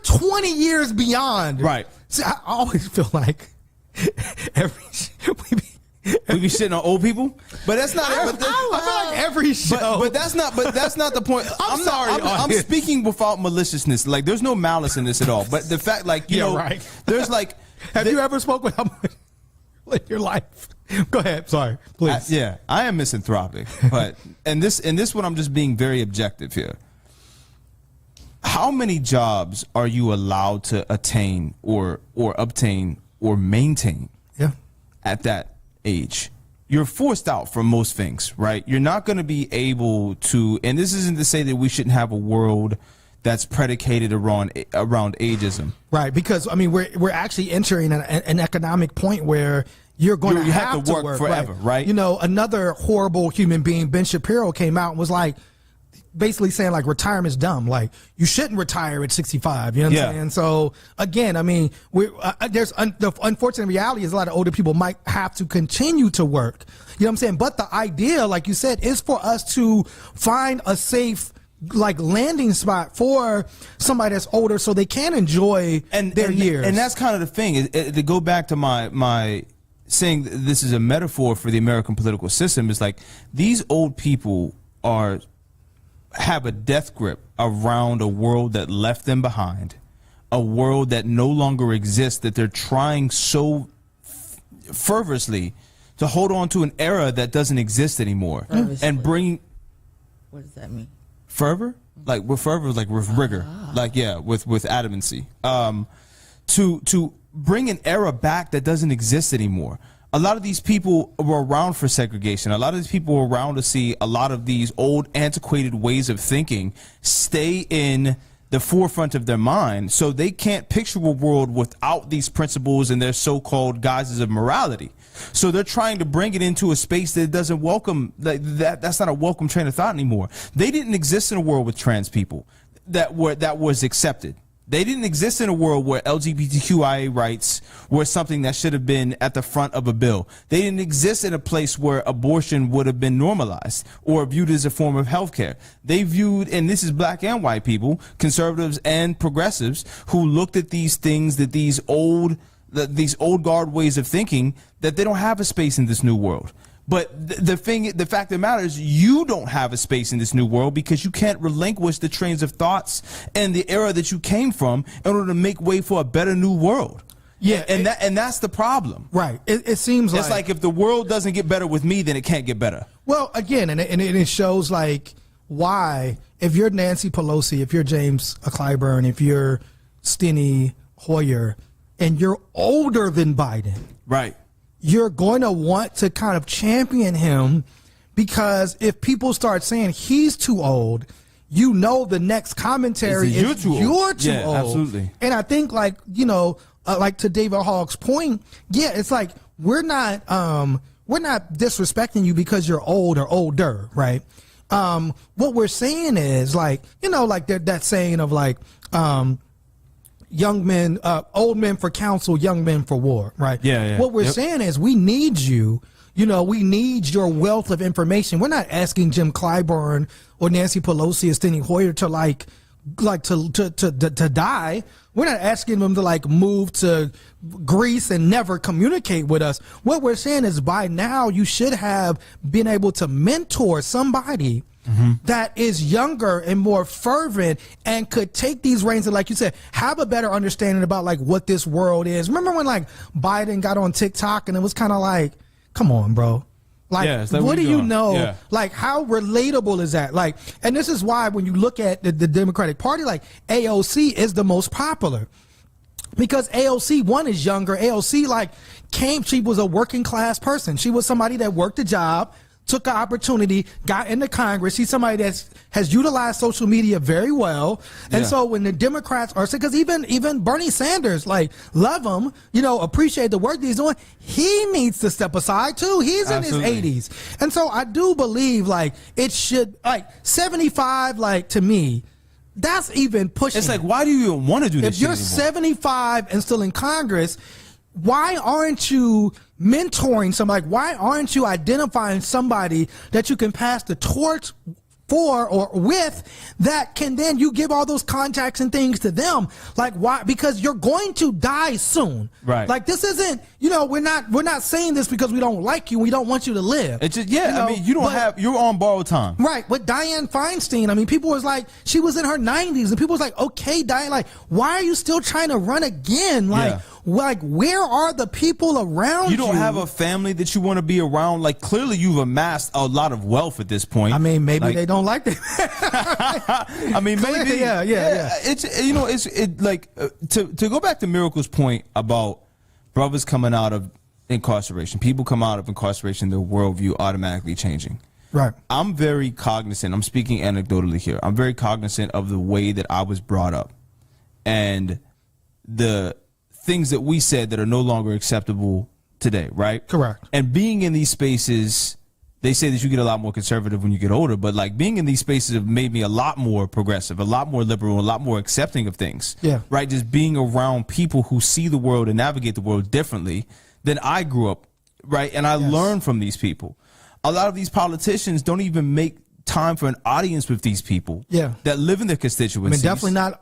20 years beyond. Right. See, I always feel like we be shitting on old people, but that's not. I feel like every show. But that's not the point. I'm sorry. I'm speaking without maliciousness. Like, there's no malice in this at all. But the fact, like, you know, right. There's like, have you ever spoken in your life? Go ahead. Sorry, please. I am misanthropic, but and this one, I'm just being very objective here. How many jobs are you allowed to attain or obtain or maintain? Yeah. At that age, you're forced out from most things, right? You're not going to be able to, and this isn't to say that we shouldn't have a world that's predicated around ageism, right? Because I mean, we're actually entering an economic point where you're going to have to work forever, right? You know, another horrible human being, Ben Shapiro, came out and was like, basically saying, like, retirement's dumb. Like, you shouldn't retire at 65. You know what I'm saying? So again, I mean, the unfortunate reality is a lot of older people might have to continue to work. You know what I'm saying? But the idea, like you said, is for us to find a safe, like, landing spot for somebody that's older so they can enjoy their years. And that's kind of the thing. To go back to my saying that this is a metaphor for the American political system, is like, these old people have a death grip around a world that left them behind, a world that no longer exists, that they're trying so fervently to hold on to an era that doesn't exist anmore. And bring, what does that mean? Fervor? Like, with fervor, like with rigor, like, with adamancy, to bring an era back that doesn't exist anymore. A lot of these people were around for segregation. A lot of these people were around to see a lot of these old, antiquated ways of thinking stay in the forefront of their mind, so they can't picture a world without these principles and their so-called guises of morality. So they're trying to bring it into a space that doesn't welcome, that's not a welcome train of thought anymore. They didn't exist in a world with trans people that was accepted. They didn't exist in a world where LGBTQIA rights were something that should have been at the front of a bill. They didn't exist in a place where abortion would have been normalized or viewed as a form of healthcare. They viewed, and this is black and white people, conservatives and progressives, who looked at these things, that these old guard ways of thinking, that they don't have a space in this new world. But the fact of the matter is, you don't have a space in this new world because you can't relinquish the trains of thoughts and the era that you came from in order to make way for a better new world. Yeah, and that's the problem. Right. It seems like, it's like, if the world doesn't get better with me, then it can't get better. Well, again, and it shows, like, why, if you're Nancy Pelosi, if you're James Clyburn, if you're Steny Hoyer, and you're older than Biden, right, you're going to want to kind of champion him, because if people start saying he's too old, you know, the next commentary is you're too old. Absolutely. And I think, like, you know, like to David Hogg's point, it's like, we're not disrespecting you because you're old or older, right? What we're saying is, like, you know, like that saying of, like, young men, old men for counsel, young men for war, right? Yeah. What we're saying is, we need you. You know, we need your wealth of information. We're not asking Jim Clyburn or Nancy Pelosi or Steny Hoyer to, like, like to die. We're not asking them to like move to Greece and never communicate with us. What we're saying is by now you should have been able to mentor somebody that is younger and more fervent and could take these reins and, like you said, have a better understanding about like what this world is. Remember when like Biden got on TikTok and it was kind of like, come on, bro. Like, yeah, like what do you know? Yeah. Like, how relatable is that? Like, and this is why when you look at the Democratic Party, like AOC is the most popular because AOC, one, is younger. AOC like she was a working class person. She was somebody that worked a job, took an opportunity, got into Congress. She's somebody that has utilized social media very well. And so when the Democrats are, because even Bernie Sanders, like, love him, you know, appreciate the work that he's doing, he needs to step aside too. He's in his 80s. And so I do believe, like, it should, like, 75, like, to me, that's even pushing. It's like, why do you even want to do this? If you're 75 and still in Congress, why aren't you mentoring somebody? Why aren't you identifying somebody that you can pass the torch for or with that can then you give all those contacts and things to them? Like, why? Because you're going to die soon. Right. Like, this isn't, you know, we're not saying this because we don't like you. We don't want you to live. It's just, yeah, you know, I mean, you're on borrowed time. Right. But Dianne Feinstein, I mean, people was like, she was in her 90s and people was like, okay, Dianne, like, why are you still trying to run again? Like, like, where are the people around you? You don't have a family that you want to be around. Like, clearly you've amassed a lot of wealth at this point. I mean, maybe they don't like that. I mean, maybe. Yeah. It's, you know, it's like, to go back to Miracle's point about brothers coming out of incarceration, people come out of incarceration, their worldview automatically changing. Right. I'm very cognizant, I'm speaking anecdotally here, I'm very cognizant of the way that I was brought up and the things that we said that are no longer acceptable today, right? Correct. And being in these spaces, they say that you get a lot more conservative when you get older, but like being in these spaces have made me a lot more progressive, a lot more liberal, a lot more accepting of things. Yeah. Right? Just being around people who see the world and navigate the world differently than I grew up, right? And I learned from these people. A lot of these politicians don't even make time for an audience with these people that live in their constituencies. I mean, definitely not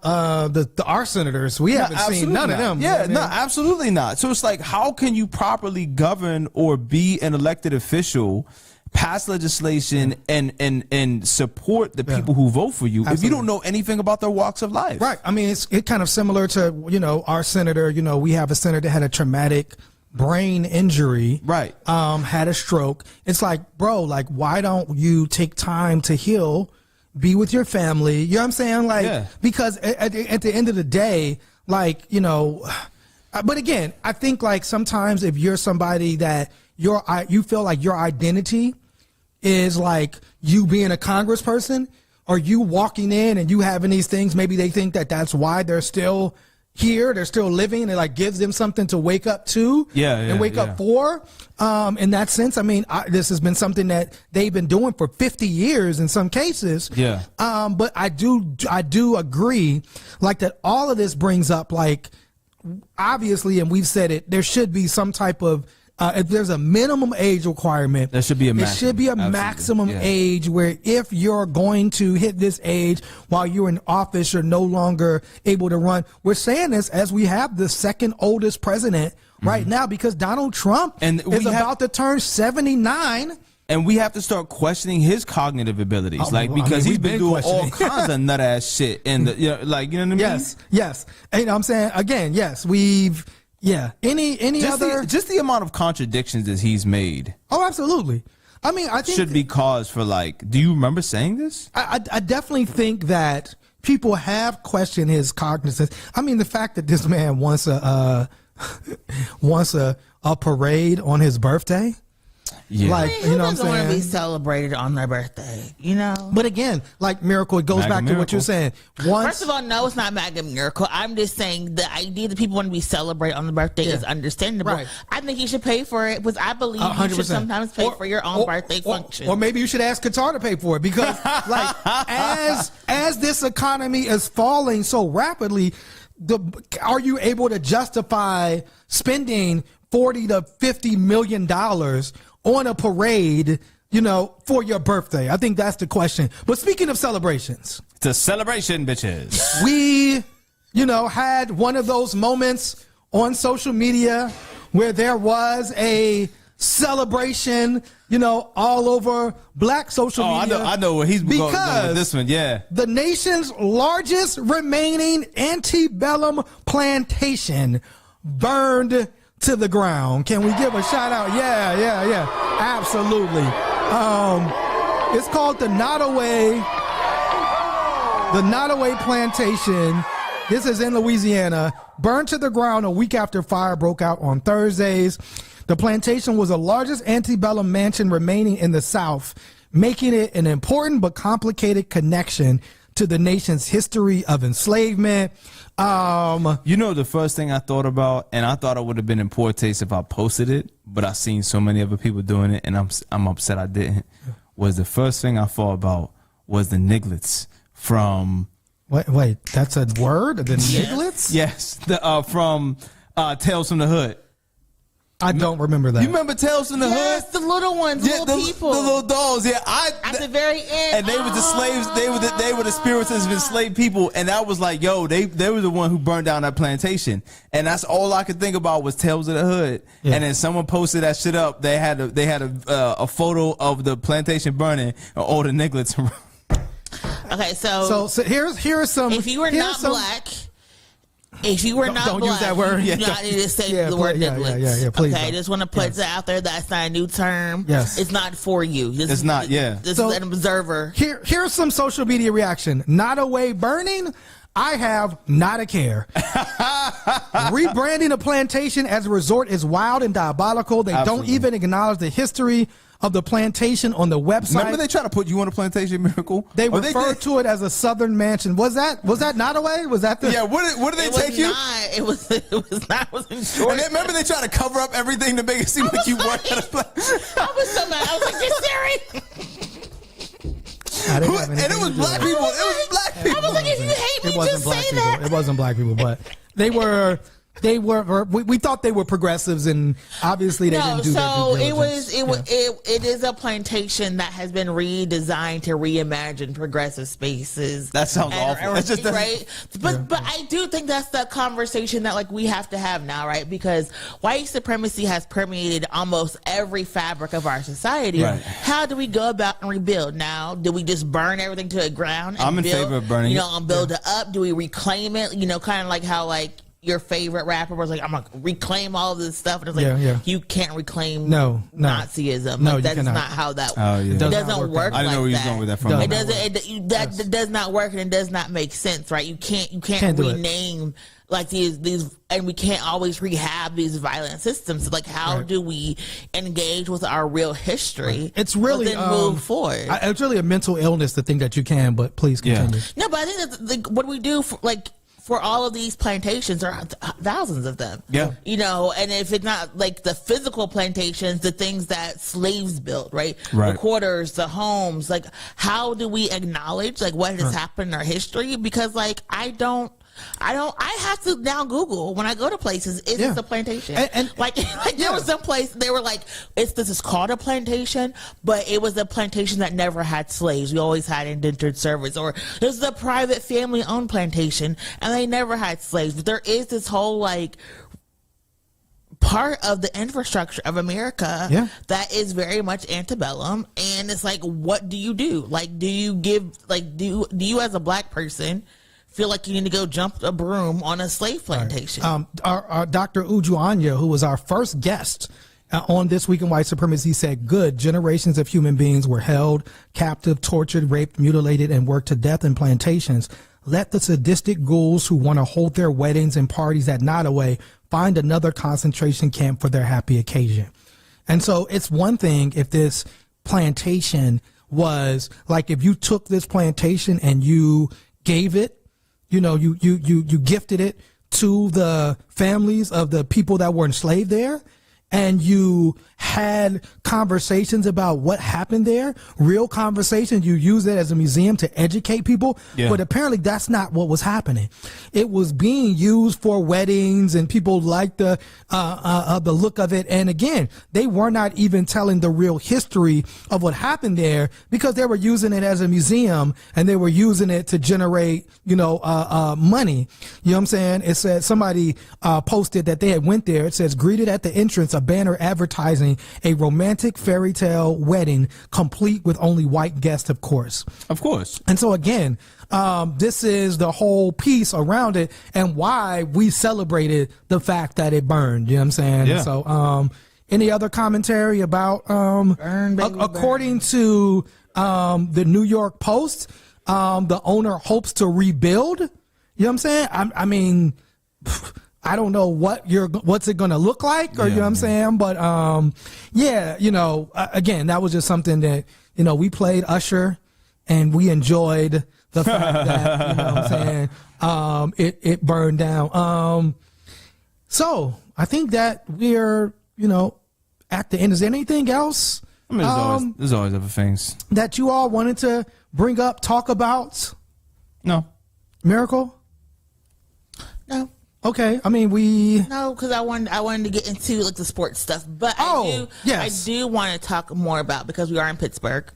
our senators. We haven't seen none of them. Yeah, no, absolutely not. So it's like, how can you properly govern or be an elected official, pass legislation, and support the people who vote for you if you don't know anything about their walks of life? Right. I mean, it's kind of similar to, you know, our senator. You know, we have a senator that had a traumatic brain injury, had a stroke. It's like, bro, like, why don't you take time to heal, be with your family? You know what I'm saying? Like, because at the end of the day, like, you know, but again, I think like sometimes if you're somebody that you feel like your identity is like you being a congressperson or you walking in and you having these things, maybe they think that that's why they're still here, they're still living, and it like gives them something to wake up to and wake up for. In that sense, I mean, this has been something that they've been doing for 50 years in some cases. But I do agree, like, that all of this brings up, like, obviously, and we've said it, there should be some type of if there's a minimum age requirement, there should be a maximum. It should be a maximum age where if you're going to hit this age while you're in office, you're no longer able to run. We're saying this as we have the second oldest president right now because Donald Trump is about to turn 79. And we have to start questioning his cognitive abilities, because he's been doing all kinds of nut ass shit, and you know what I mean? Yes. And you know what I'm saying? Again, yes, any other just the amount of contradictions that he's made. Oh, absolutely. I mean, I think should be cause for, like, do you remember saying this? I definitely think that people have questioned his cognizance. I mean, the fact that this man wants a parade on his birthday. Like, you know what I'm saying? Want to be celebrated on their birthday, you know? But again, like, Miracle, it goes back to what you're saying. First of all, no, it's not MAGA Miracle. I'm just saying the idea that people want to be celebrated on the birthday is understandable. Right. I think you should pay for it because I believe 100%. You should sometimes pay for your own birthday function. Or maybe you should ask Qatar to pay for it because, like, as this economy is falling so rapidly, are you able to justify spending $40 to $50 million on a parade for your birthday? I think that's the question. But speaking of celebrations, it's a celebration, bitches. We, had one of those moments on social media where there was a celebration, all over black social media. I know where he's going with this one. Yeah. The nation's largest remaining antebellum plantation burned to the ground. Can we give a shout out? Yeah. Absolutely. It's called the Nottoway Plantation. This is in Louisiana. Burned to the ground a week after fire broke out on Thursdays. The plantation was the largest antebellum mansion remaining in the South, making it an important but complicated connection to the nation's history of enslavement. The first thing I thought about, and I thought it would have been in poor taste if I posted it, but I've seen so many other people doing it, and I'm upset I didn't, was the first thing I thought about was the nigglets from... Wait, that's a word? The nigglets? Yes, from Tales from the Hood. I don't remember that. You remember Tales from the Yes, Hood? the little ones, little people. The little dolls, yeah. At the very end. And they were the slaves, they were the spirits of enslaved people, and that was like, yo, they were the one who burned down that plantation. And that's all I could think about was Tales of the Hood. Yeah. And then someone posted that shit up. They had a photo of the plantation burning and all the nigglets around. Okay, so here's some. If you were not black, use that word. You do not need to say the word nigglets. Yeah, please. Okay, I just want to put it out there. That's not a new term. Yes, it's not for you. This is not. This is an observer. Here's some social media reaction. Nottoway burning. I have not a care. Rebranding a plantation as a resort is wild and diabolical. They don't even acknowledge the history of the plantation on the website. Remember they tried to put you on a plantation, Miracle? They referred to it as a southern mansion. Was that Nottoway? Was that the... Yeah, what did they take you? It was not. It was in short. And remember they tried to cover up everything to make it seem like you weren't at a plantation. I was so mad. I was like, you serious? And it was black people. It was black people. I was like, if you hate me, just say that. It wasn't black people, but they were... we thought they were progressives, and obviously they didn't do their due diligence. It is a plantation that has been redesigned to reimagine progressive spaces. That sounds awful. That's just right. But I do think that's the conversation that we have to have now, right? Because white supremacy has permeated almost every fabric of our society. Right. How do we go about and rebuild now? Do we just burn everything to the ground? I'm in favor of burning it. And build it up. Do we reclaim it? Kind of like how your favorite rapper was like, I'm gonna reclaim all of this stuff, and it's like, you can't reclaim Nazism. No, that's not how that. It doesn't work. I didn't know where you was going with that from. It doesn't. That does not work, and it does not make sense, right? You can't rename these, and we can't always rehab these violent systems. Like, how do we engage with our real history? It's really then move forward. It's really a mental illness to think that you can, but please continue. No, but I think that's what we do for all of these plantations. There are thousands of them. Yeah. And if it's not the physical plantations, the things that slaves built, right? The quarters, the homes, how do we acknowledge what has happened in our history? Because I have to now Google when I go to places, is this a plantation? And there was some place they were like, this is called a plantation, but it was a plantation that never had slaves. We always had indentured servants. Or this is a private family owned plantation and they never had slaves. But there is this whole part of the infrastructure of America that is very much antebellum, and it's what do you do? Do you give do you as a black person feel like you need to go jump a broom on a slave plantation? Our Dr. Uju Anya, who was our first guest on This Week in White Supremacy, said, good generations of human beings were held captive, tortured, raped, mutilated, and worked to death in plantations. Let the sadistic ghouls who want to hold their weddings and parties at Nottoway find another concentration camp for their happy occasion. And so it's one thing if this plantation was if you took this plantation and you gave it, you gifted it to the families of the people that were enslaved there, and you had conversations about what happened there, real conversations, you use it as a museum to educate people. Yeah. But apparently that's not what was happening. It was being used for weddings, and people liked the look of it. And again, they were not even telling the real history of what happened there, because they were using it as a museum and they were using it to generate, money. You know what I'm saying? It said, somebody posted that they had went there. It says, greeted at the entrance, a banner advertising a romantic fairy tale wedding, complete with only white guests, of course. Of course. And so again, this is the whole piece around it and why we celebrated the fact that it burned. You know what I'm saying? Yeah. So, any other commentary about, according to, the New York Post, the owner hopes to rebuild. You know what I'm saying? I mean, I don't know what's it going to look like, or, you know what I'm saying? But, again, that was just something that, we played Usher and we enjoyed the fact that, you know what I'm saying? It burned down. So I think that we're, at the end. Is there anything else? I mean, there's always other things that you all wanted to bring up, talk about? No. Miracle? No. Okay, I mean no, because I wanted to get into like the sports stuff, but I do want to talk more about, because we are in Pittsburgh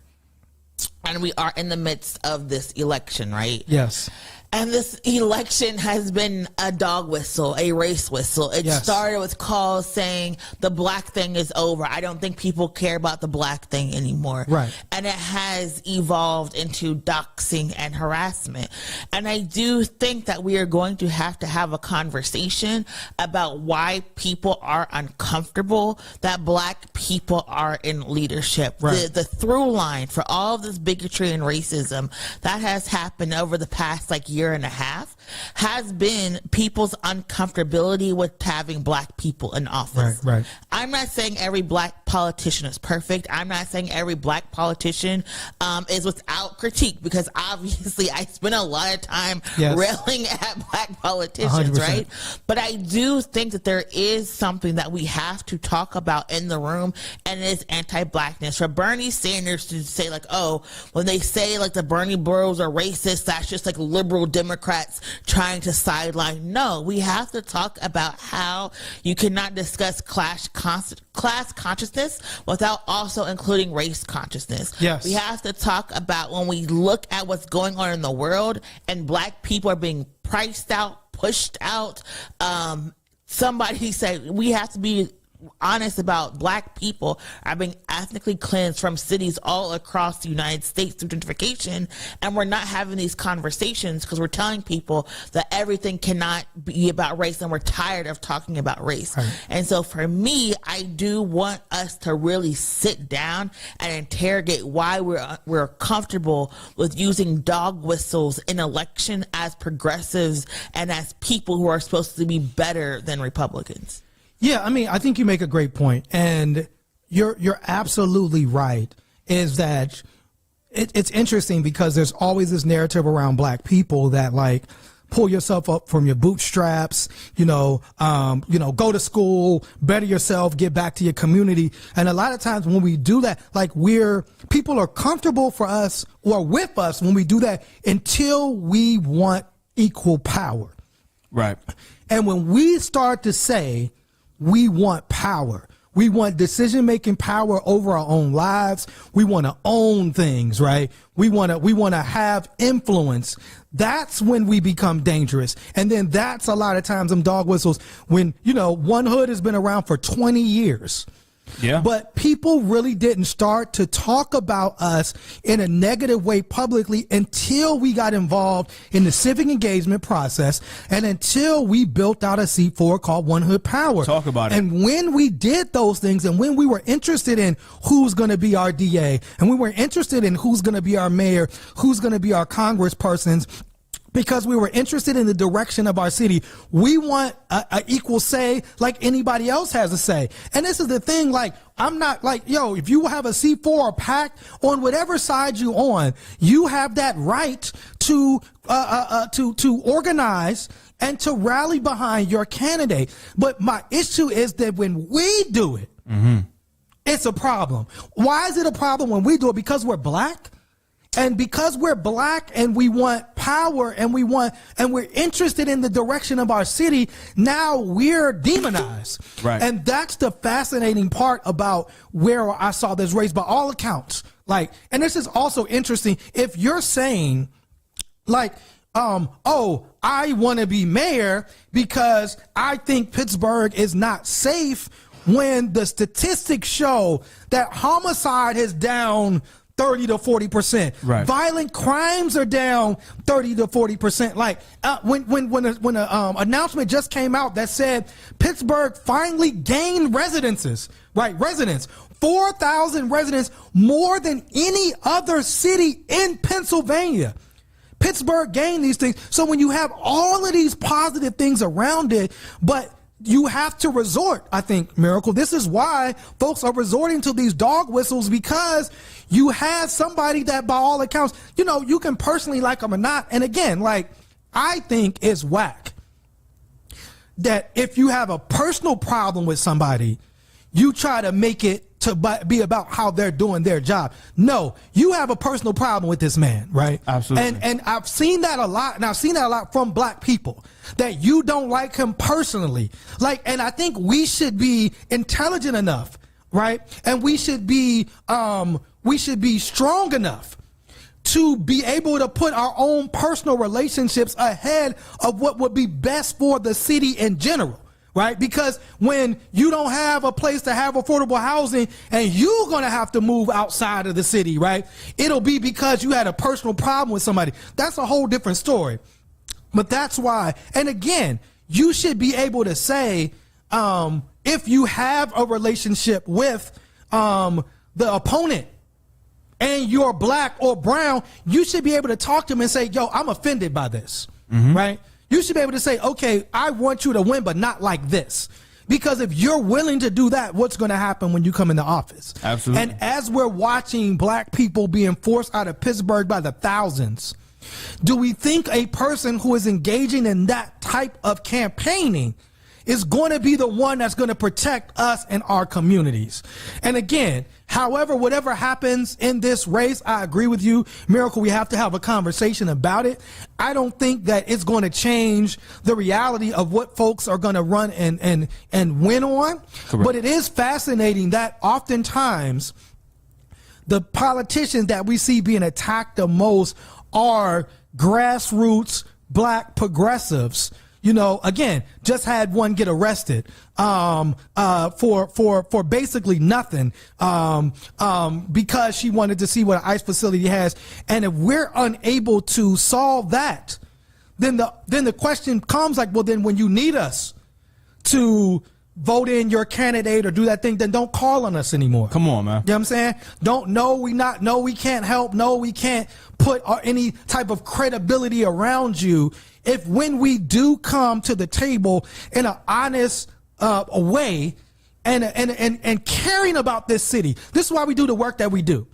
and we are in the midst of this election, right? Yes. And this election has been a dog whistle, a race whistle. It started with calls saying the black thing is over. I don't think people care about the black thing anymore. Right. And it has evolved into doxing and harassment. And I do think that we are going to have a conversation about why people are uncomfortable that black people are in leadership. Right. The through line for all of this bigotry and racism that has happened over the past year and a half has been people's uncomfortability with having black people in office. Right. I'm not saying every black politician is perfect. I'm not saying every black politician is without critique, because obviously I spend a lot of time railing at black politicians, 100%. right? But I do think that there is something that we have to talk about in the room, and it is anti-blackness. For Bernie Sanders to say when they say the Bernie bros are racist, that's just liberal Democrats trying to sideline. No, we have to talk about how you cannot discuss class consciousness without also including race consciousness. Yes. We have to talk about when we look at what's going on in the world and black people are being priced out, pushed out. Somebody said we have to be honest about black people are being ethnically cleansed from cities all across the United States through gentrification, and we're not having these conversations because we're telling people that everything cannot be about race, and we're tired of talking about race. Right. And so for me, I do want us to really sit down and interrogate why we're comfortable with using dog whistles in election as progressives and as people who are supposed to be better than Republicans. Yeah, I mean, I think you make a great point, and you're absolutely right. Is that it's interesting because there's always this narrative around black people that pull yourself up from your bootstraps, go to school, better yourself, get back to your community. And a lot of times when we do that, people are comfortable for us or with us when we do that until we want equal power. Right. And when we start to say, we want power, we want decision-making power over our own lives, we want to own things, right? We want to have influence. That's when we become dangerous. And then that's a lot of times them dog whistles when, one hood has been around for 20 years. Yeah. But people really didn't start to talk about us in a negative way publicly until we got involved in the civic engagement process and until we built out a C4 called One Hood Power. Talk about it. And when we did those things and when we were interested in who's going to be our DA and we were interested in who's going to be our mayor, who's going to be our congresspersons, because we were interested in the direction of our city. We want a equal say like anybody else has a say. And this is the thing, I'm not if you have a C4 or PAC on whatever side you on, you have that right to organize and to rally behind your candidate. But my issue is that when we do it, it's a problem. Why is it a problem when we do it? Because we're black? And because we're black and we want power and we're interested in the direction of our city, now we're demonized. Right. And that's the fascinating part about where I saw this race by all accounts. Like, and this is also interesting. If you're saying like, oh, I want to be mayor because I think Pittsburgh is not safe, when the statistics show that homicide is down 30 to 40%. Right. Violent crimes are down 30 to 40%. Like when an announcement just came out that said Pittsburgh finally gained residences, right? Residents, 4,000 residents, more than any other city in Pennsylvania. Pittsburgh gained these things. So when you have all of these positive things around it, but you have to resort, I think, Miracle. This is why folks are resorting to these dog whistles, because you have somebody that by all accounts, you know, you can personally like them or not. And again, like, I think it's whack that if you have a personal problem with somebody, you try to make it to be about how they're doing their job. No, you have a personal problem with this man, right? Absolutely. And I've seen that a lot, and I've seen that a lot from black people, that you don't like him personally. Like, and I think we should be intelligent enough, right? And we should be strong enough to be able to put our own personal relationships ahead of what would be best for the city in general. Right? Because when you don't have a place to have affordable housing and you're going to have to move outside of the city, right? It'll be because you had a personal problem with somebody. That's a whole different story. But that's why, and again, you should be able to say, if you have a relationship with the opponent and you're black or brown, you should be able to talk to them and say, yo, I'm offended by this, right? You should be able to say, okay, I want you to win, but not like this. Because if you're willing to do that, what's going to happen when you come into office? Absolutely. And as we're watching black people being forced out of Pittsburgh by the thousands, do we think a person who is engaging in that type of campaigning is going to be the one that's going to protect us and our communities? And again, however, whatever happens in this race, I agree with you, Miracle, we have to have a conversation about it. I don't think that it's going to change the reality of what folks are going to run and win on. Correct. But it is fascinating that oftentimes the politicians that we see being attacked the most are grassroots black progressives. You know, again, just had one get arrested for basically nothing because she wanted to see what an ICE facility has. And if we're unable to solve that, then the question comes like, well, then when you need us to vote in your candidate or do that thing, then don't call on us anymore. Come on, man. You know what I'm saying? We can't help. No, we can't put any type of credibility around you. If when we do come to the table in an honest way and caring about this city, this is why we do the work that we do.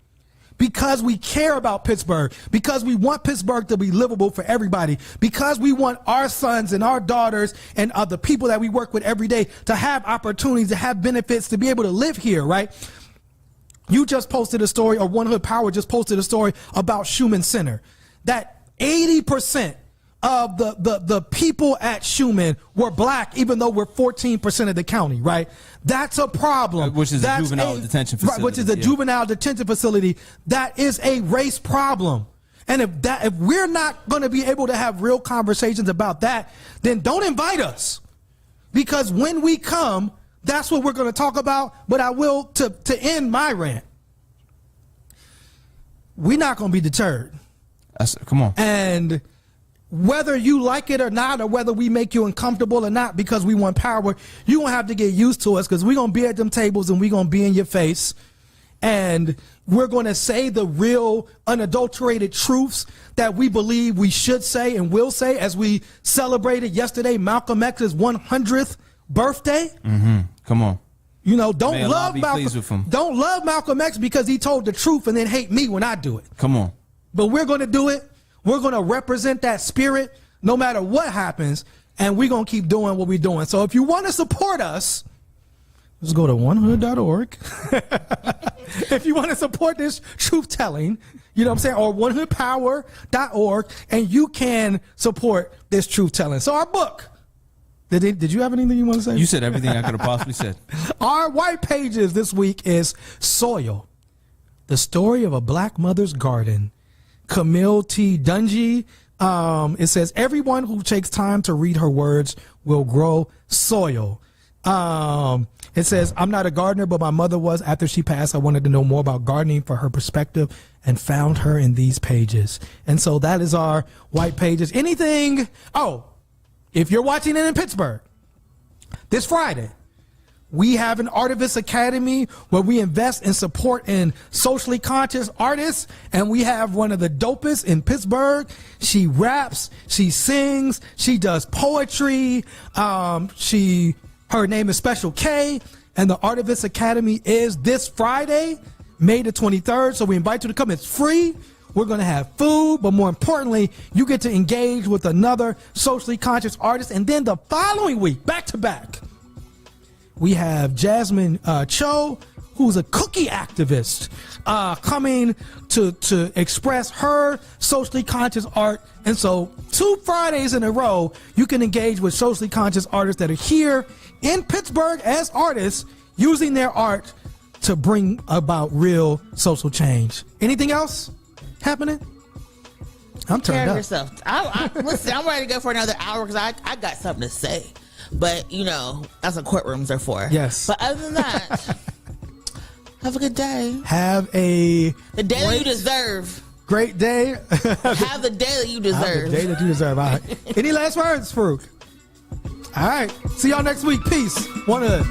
Because we care about Pittsburgh, because we want Pittsburgh to be livable for everybody, because we want our sons and our daughters and the people that we work with every day to have opportunities, to have benefits, to be able to live here, right? You just posted a story, or One Hood Power just posted a story about Schumann Center, that 80% of the people at Schumann were black, even though we're 14% of the county, right? That's a problem. Which is a juvenile detention facility. Right, which is a juvenile detention facility. That is a race problem. And if we're not going to be able to have real conversations about that, then don't invite us. Because when we come, that's what we're going to talk about. But I will, to end my rant, we're not going to be deterred. Come on. And whether you like it or not, or whether we make you uncomfortable or not because we want power, you're going to have to get used to us, because we're going to be at them tables and we're going to be in your face. And we're going to say the real unadulterated truths that we believe we should say and will say, as we celebrated yesterday Malcolm X's 100th birthday. Come on. You know, don't love Malcolm X because he told the truth and then hate me when I do it. Come on. But we're going to do it. We're going to represent that spirit no matter what happens. and we're going to keep doing what we're doing. So if you want to support us, just go to onehood.org. If you want to support this truth telling, you know what I'm saying, or onehoodpower.org, and you can support this truth telling. So our book, did you have anything you want to say? You said everything I could have possibly said. Our white pages this week is Soil, the story of a black mother's garden. Camille T. Dungy. It says, everyone who takes time to read her words will grow soil. It says, I'm not a gardener, but my mother was. After she passed, I wanted to know more about gardening for her perspective and found her in these pages. And so that is our white pages. Anything? Oh, if you're watching it in Pittsburgh, this Friday, we have an Artivist Academy where we invest and support in socially conscious artists, and we have one of the dopest in Pittsburgh. She raps, she sings, she does poetry. Her name is Special K, and the Artivist Academy is this Friday, May the 23rd. So we invite you to come. It's free. We're going to have food, but more importantly, you get to engage with another socially conscious artist. And then the following week, back to back, we have Jasmine Cho, who's a cookie activist, coming to express her socially conscious art. And so 2 Fridays in a row, you can engage with socially conscious artists that are here in Pittsburgh as artists using their art to bring about real social change. Anything else happening? I'm turned up. Yourself. Listen, I'm ready to go for another hour because I got something to say. But, you know, that's what courtrooms are for. Yes. But other than that, have a good day. Have the day that you deserve. Great day. Have the day that you deserve. Have the day that you deserve. All right. Any last words, Farouk? All right. See y'all next week. Peace. One hood.